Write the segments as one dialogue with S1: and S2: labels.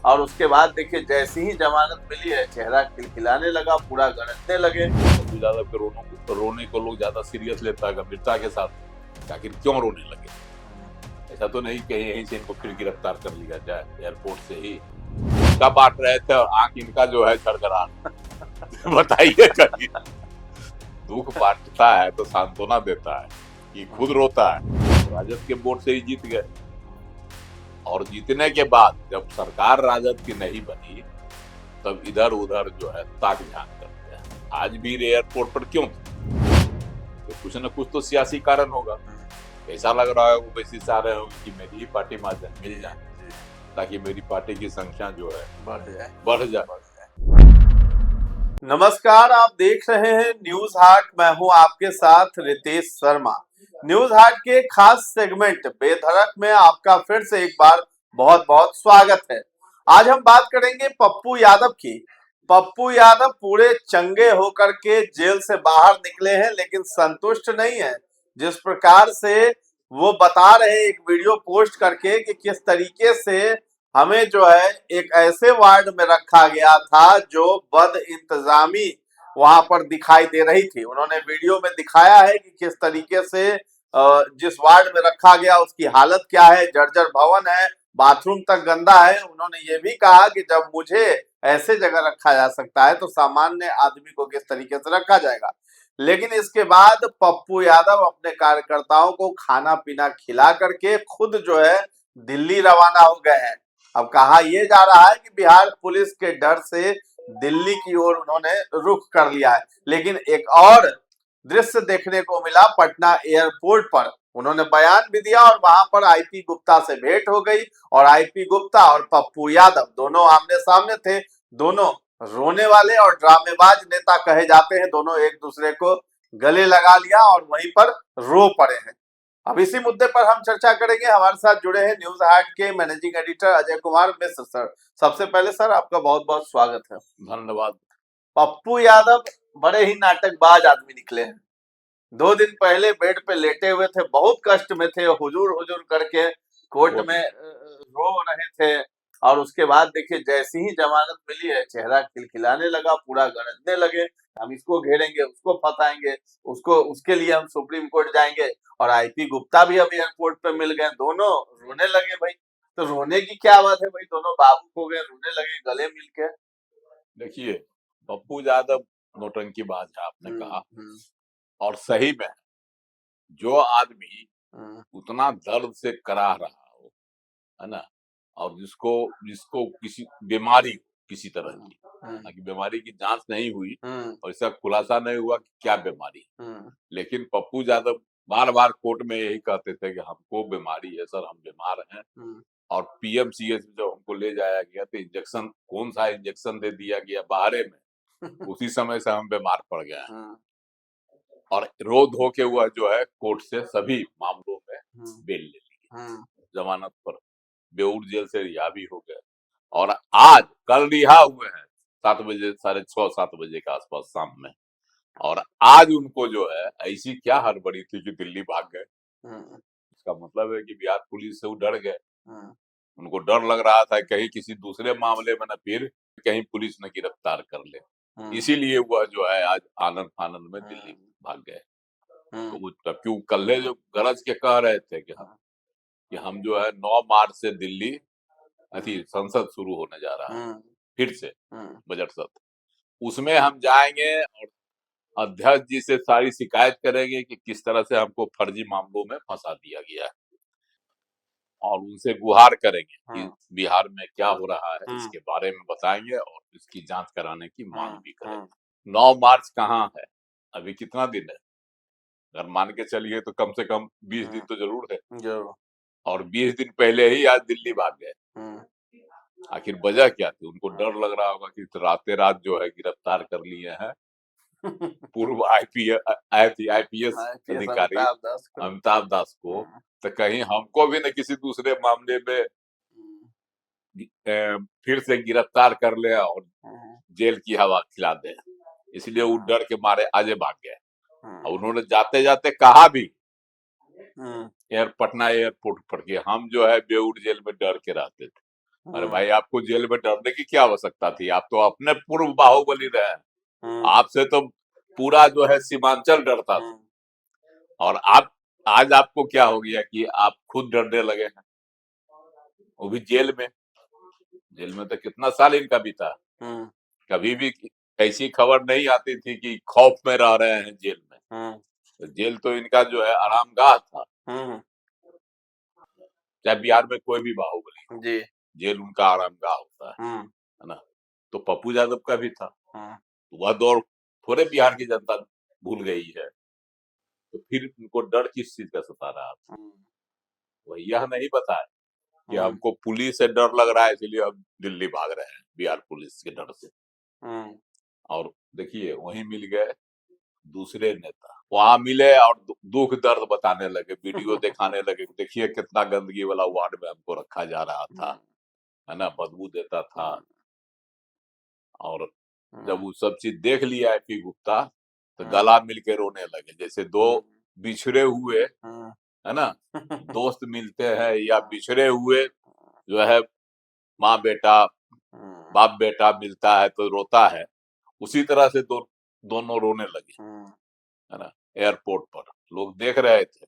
S1: और उसके बाद देखिए जैसी ही जमानत मिली है चेहरा खिलखिलाने लगा, पूरा गरजने लगे।
S2: पप्पू यादव के रोने को लोग ज्यादा सीरियस लेता है गंभीरता के साथ। आखिर क्यों रोने लगे? ऐसा तो नहीं कहीं यहीं से इनको फिर गिरफ्तार कर लिया जाए एयरपोर्ट से ही। क्या बांट रहे थे और आंख इनका जो है छड़खड़ा बताइए कभी। दुख बांटता है तो सांत्वना देता है कि खुद रोता है। राजद के वोट से ही जीत गए और जीतने के बाद जब सरकार राजद की नहीं बनी तब इधर उधर जो है ताक झांक करते हैं। आज भी एयरपोर्ट पर क्यों थे? तो कुछ न कुछ तो सियासी कारण होगा। ऐसा लग रहा है वो वैसे चाह रहे होंगे कि मेरी ही पार्टी मिल जाए ताकि मेरी पार्टी की संख्या जो है बढ़ जाए।
S1: नमस्कार, आप देख रहे हैं न्यूज हाट। मैं हूं आपके साथ रितेश शर्मा। न्यूज हाट के खास सेगमेंट बेधड़क में आपका फिर से एक बार बहुत बहुत स्वागत है। आज हम बात करेंगे पप्पू यादव की। पप्पू यादव पूरे चंगे होकर के जेल से बाहर निकले हैं, लेकिन संतुष्ट नहीं है। जिस प्रकार से वो बता रहे एक वीडियो पोस्ट करके कि किस तरीके से हमें जो है एक ऐसे वार्ड में रखा गया था जो बद इंतजामी वहां पर दिखाई दे रही थी। उन्होंने वीडियो में दिखाया है कि किस तरीके से जिस वार्ड में रखा गया उसकी हालत क्या है, जर्जर भवन है, बाथरूम तक गंदा है। उन्होंने ये भी कहा कि जब मुझे ऐसे जगह रखा जा सकता है तो सामान्य आदमी को किस तरीके से रखा जाएगा। लेकिन इसके बाद पप्पू यादव अपने कार्यकर्ताओं को खाना पीना खिला करके खुद जो है दिल्ली रवाना हो गए हैं। अब कहा यह जा रहा है कि बिहार पुलिस के डर से दिल्ली की ओर उन्होंने रुख कर लिया है। लेकिन एक और दृश्य देखने को मिला पटना एयरपोर्ट पर। उन्होंने बयान भी दिया और वहां पर आईपी गुप्ता से भेंट हो गई और आईपी गुप्ता और पप्पू यादव दोनों आमने सामने थे। दोनों रोने वाले और ड्रामेबाज नेता कहे जाते हैं। दोनों एक दूसरे को गले लगा लिया और वहीं पर रो पड़े हैं। अब इसी मुद्दे पर हम चर्चा करेंगे। हमारे साथ जुड़े हैं न्यूज हाट के managing editor Ajay Kumar Mishra sir. सबसे पहले सर आपका बहुत बहुत स्वागत है।
S2: धन्यवाद।
S1: पप्पू यादव बड़े ही नाटकबाज आदमी निकले हैं। 2 दिन पहले बेड पे लेटे हुए थे, बहुत कष्ट में थे, हुजूर हुजूर करके कोर्ट में रो रहे थे। और उसके बाद देखिए जैसी ही जमानत मिली है चेहरा खिलखिलाने लगा, पूरा गरजने लगे। हम इसको घेरेंगे, उसको फंसाएंगे, उसको उसके लिए हम सुप्रीम कोर्ट जाएंगे। और आईपी गुप्ता भी अब एयरपोर्ट पे मिल गए, दोनों रोने लगे भाई। तो रोने की क्या बात है भाई, दोनों बाबू हो गए, रोने लगे गले मिल के।
S2: देखिए, पप्पू यादव नौटंकीबाज है, आपने कहा और सही में जो आदमी उतना दर्द से कराह रहा हो, है ना, और जिसको जिसको किसी बीमारी किसी तरह की, हालांकि बीमारी की जांच नहीं हुई और इसका खुलासा नहीं हुआ कि क्या बीमारी, लेकिन पप्पू यादव बार बार कोर्ट में यही कहते थे कि हमको बीमारी है सर, हम बीमार हैं। और पीएमसीएच में जब हमको ले जाया गया तो इंजेक्शन, कौन सा इंजेक्शन दे दिया गया बाहरे में, उसी समय से हम बीमार पड़ गए हैं। और रो धो के हुआ जो है कोर्ट से सभी मामलों में बेल ले ली, जमानत पर बेऊर जेल से रिहा भी हो गए और आज कल रिहा हुए हैं 7 बजे, 6:30-7 बजे के आसपास शाम में। और आज उनको जो है ऐसी क्या हड़बड़ी थी कि दिल्ली भाग गए। इसका मतलब है कि बिहार पुलिस से वो डर गए। उनको डर लग रहा था कहीं किसी दूसरे मामले में न फिर कहीं पुलिस न गिरफ्तार कर ले, इसीलिए वह जो है आज आनंद फानंद में दिल्ली भाग गए। तो वो क्यों कल्ले जो गरज के कह रहे थे कि हम जो है 9 मार्च से दिल्ली संसद शुरू होने जा रहा है फिर से बजट सत्र, उसमें हम जाएंगे और अध्यक्ष जी से सारी शिकायत करेंगे कि किस तरह से हमको फर्जी मामलों में फंसा दिया गया है और उनसे गुहार करेंगे कि बिहार में क्या हो रहा है इसके बारे में बताएंगे और इसकी जांच कराने की मांग भी करेंगे। 9 मार्च कहाँ है, अभी कितना दिन है? अगर मान के चलिए तो कम से कम 20 दिन तो जरूर है। और 20 दिन पहले ही आज दिल्ली भाग गए। आखिर वजह क्या थी? उनको डर लग रहा होगा कि रातें रात जो है गिरफ्तार कर लिए हैं पूर्व आईपीएस अधिकारी अमिताभ दास को, तो कहीं हमको भी न किसी दूसरे मामले में फिर से गिरफ्तार कर ले और जेल की हवा खिला दे, इसलिए वो डर के मारे आगे भाग गए। और उन्होंने जाते जाते कहा भी पटना एयरपोर्ट पर कि हम जो है बेऊर जेल में डर के रहते थे, अरे भाई, आपको जेल में डरने की क्या आवश्यकता थी? आप तो अपने पूर्व बाहुबली रहे हैं। आपसे तो पूरा जो है सीमांचल डरता था, और आप आज आपको क्या हो गया कि आप खुद डरने लगे हैं, वो भी जेल में। जेल में तो कितना साल इनका बीता, कभी भी ऐसी खबर नहीं आती थी कि खौफ में रह रहे हैं जेल में। तो जेल तो इनका जो है आरामगाह था। चाहे बिहार में कोई भी बाहुबली,
S1: जी।
S2: जेल उनका आरामगाह होता है ना। तो पप्पू यादव का भी था। वह दौर थोड़े बिहार की जनता भूल गई है। तो फिर उनको डर किस चीज का सता रहा था? वह यह नहीं बताया कि हमको पुलिस से डर लग रहा है इसलिए हम दिल्ली भाग रहे हैं बिहार पुलिस के डर से। और देखिए, वहीं मिल गए दूसरे नेता, वहां मिले और दुख दर्द बताने लगे, वीडियो दिखाने लगे, देखिए कितना गंदगी वाला वार्ड में हमको रखा जा रहा था, है ना, बदबू देता था। और जब वो सब चीज देख लिया एपी गुप्ता, तो गला मिल के रोने लगे, जैसे दो बिछड़े हुए, है ना, दोस्त मिलते हैं या बिछड़े हुए जो है माँ बेटा, बाप बेटा मिलता है तो रोता है, उसी तरह से दोनों रोने लगे, है ना। एयरपोर्ट पर लोग देख रहे थे,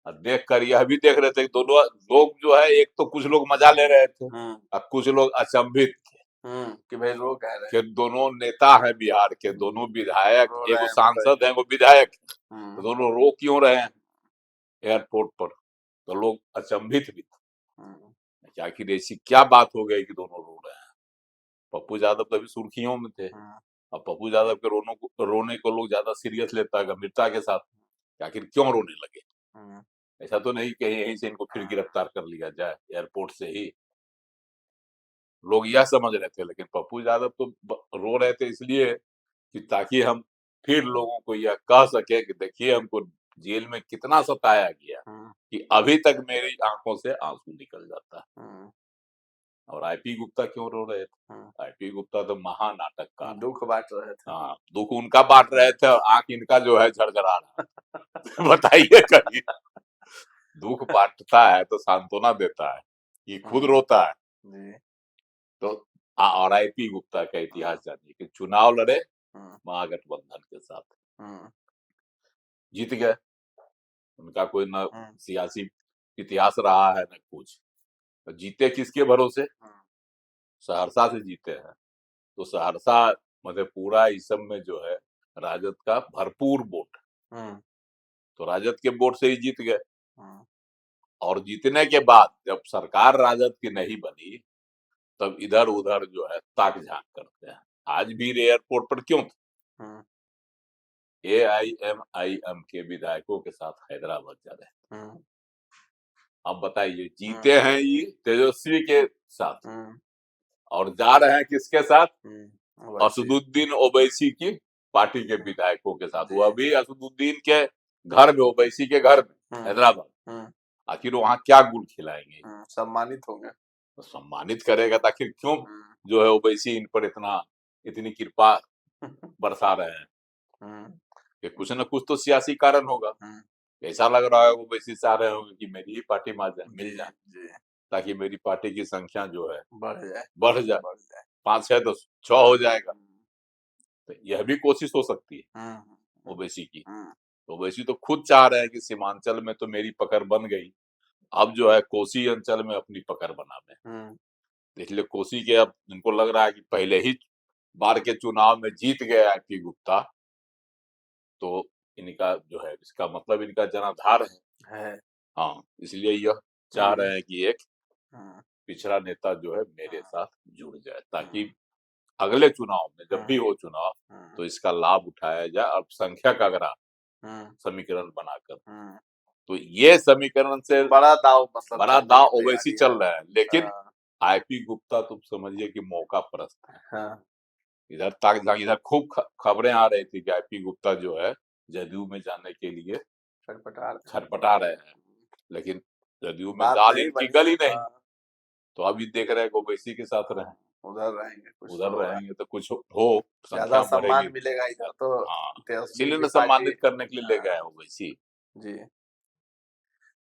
S2: और देख कर यह भी देख रहे थे कि दोनों लोग जो है, एक तो कुछ लोग मजा ले रहे थे और कुछ लोग अचंभित थे
S1: कि भाई लोग कह रहे
S2: कि दोनों नेता हैं बिहार के, दोनों विधायक, एगो सांसद है, एगो विधायक, तो दोनों रो क्यों रहे हैं एयरपोर्ट पर? तो लोग अचंभित भी थे कि आखिर ऐसी क्या बात हो गई कि दोनों रो रहे हैं। पप्पू यादव तो अभी सुर्खियों में थे, अब पप्पू यादव के रोने को लोग ज्यादा सीरियस लेता है गंभीरता के साथ, कि आखिर क्यों रोने लगे। ऐसा तो नहीं कहीं यहीं से इनको फिर गिरफ्तार कर लिया जाए एयरपोर्ट से ही, लोग यह समझ रहे थे। लेकिन पप्पू यादव तो रो रहे थे इसलिए कि ताकि हम फिर लोगों को यह कह सके कि देखिए हमको जेल में कितना सताया गया कि अभी तक मेरी आंखों से आंसू निकल जाता है। और आईपी गुप्ता क्यों रो रहे थे? आईपी गुप्ता तो महानाटककार,
S1: दुख बांट रहे थे।
S2: हाँ, दुख उनका बांट रहे थे और आंख इनका जो है झड़झड़ा रहा। बताइए कहीं दुख बांटता है तो सांत्वना देता है, ये खुद रोता है। तो और आईपी गुप्ता का इतिहास जानिए कि चुनाव लड़े महागठबंधन के साथ, जीत गए। उनका कोई न सियासी इतिहास रहा है न कुछ, तो जीते किसके भरोसे? सहरसा से जीते हैं। तो सहरसा मधेपुरा इस सब में जो है राजद का भरपूर वोट, तो राजद के वोट से ही जीत गए। और जीतने के बाद जब सरकार राजद की नहीं बनी, तब इधर उधर जो है ताक झांक करते हैं। आज भी एयरपोर्ट पर क्यों थे? AIMIM के विधायकों के साथ हैदराबाद जा रहे हैं। अब बताइए, जीते हैं ये तेजस्वी के साथ और जा रहे हैं किसके साथ? असदुद्दीन ओवैसी की पार्टी के विधायकों के साथ। वो अभी असदुद्दीन के घर में, ओवैसी के घर में हैदराबाद, आखिर वहां क्या गुड़ खिलाएंगे?
S1: सम्मानित होंगे।
S2: तो सम्मानित करेगा तो आखिर क्यों जो है ओवैसी इन पर इतनी कृपा बरसा रहे हैं? कि कुछ न कुछ तो सियासी कारण होगा। ऐसा लग रहा है ओवैसी चाह रहे होंगे कि मेरी ही पार्टी मिल जाए, ताकि मेरी पार्टी की संख्या जो है बढ़ जाए 5 6 तो 6 हो जाएगा। तो यह भी कोशिश हो सकती है ओवैसी की। तो ओवैसी तो खुद चाह रहे हैं कि सीमांचल में तो मेरी पकड़ बन गई, अब जो है कोसी अंचल में अपनी पकड़ बनावे। इसलिए कोसी के अब इनको लग रहा है कि पहले ही बार के चुनाव में जीत गए आईपी गुप्ता, तो इनका जो है इसका मतलब इनका जनाधार है। हाँ, इसलिए यह चाह रहे हैं कि एक पिछड़ा नेता जो है मेरे साथ जुड़ जाए, ताकि अगले चुनाव में जब भी हो चुनाव, तो इसका लाभ उठाया जाए अल्पसंख्यक आगरा समीकरण बनाकर। तो ये समीकरण से बड़ा दाव ओवैसी चल रहा है। लेकिन आईपी गुप्ता तुम समझिए कि मौका परस्त है। इधर तक इधर खूब खबरें आ रही थी कि आईपी गुप्ता जो है जदयू में जाने के लिए छटपटा रहे हैं, लेकिन जदयू में दाल इनकी गली नहीं। तो अभी देख रहे हैं कि ओवैसी के साथ रहे, उधर रहेंगे तो कुछ हो, संख्या बढ़ेगी,
S1: मिलेगा इधर तो।
S2: हाँ, इसीलिए सम्मानित करने के लिए ले गए ओवैसी
S1: जी।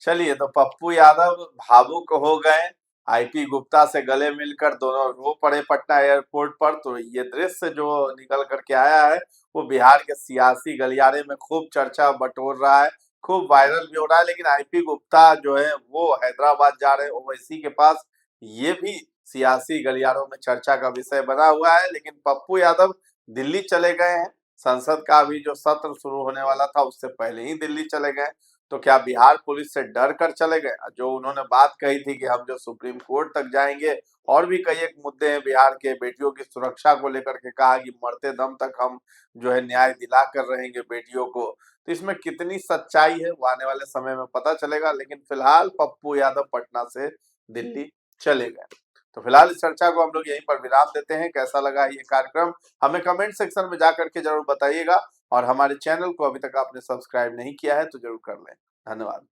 S1: चलिए, तो पप्पू यादव भावुक हो गए आईपी गुप्ता से गले मिलकर दोनों रो पड़े पटना एयरपोर्ट पर। तो ये दृश्य जो निकल करके आया है वो बिहार के सियासी गलियारे में खूब चर्चा बटोर रहा है, खूब वायरल भी हो रहा है। लेकिन आईपी गुप्ता जो है वो हैदराबाद जा रहे हैं ओवैसी के पास, ये भी सियासी गलियारों में चर्चा का विषय बना हुआ है। लेकिन पप्पू यादव दिल्ली चले गए हैं, संसद का अभी जो सत्र शुरू होने वाला था उससे पहले ही दिल्ली चले गए। तो क्या बिहार पुलिस से डर कर चले गए? जो उन्होंने बात कही थी कि हम जो सुप्रीम कोर्ट तक जाएंगे, और भी कई एक मुद्दे हैं बिहार के, बेटियों की सुरक्षा को लेकर के कहा कि मरते दम तक हम जो है न्याय दिला कर रहेंगे बेटियों को। तो इसमें कितनी सच्चाई है वो आने वाले समय में पता चलेगा। लेकिन फिलहाल पप्पू यादव पटना से दिल्ली चले गए। तो फिलहाल इस चर्चा को हम लोग यहीं पर विराम देते हैं। कैसा लगा ये कार्यक्रम हमें कमेंट सेक्शन में जाकर के जरूर बताइएगा, और हमारे चैनल को अभी तक आपने सब्सक्राइब नहीं किया है तो जरूर कर लें। धन्यवाद।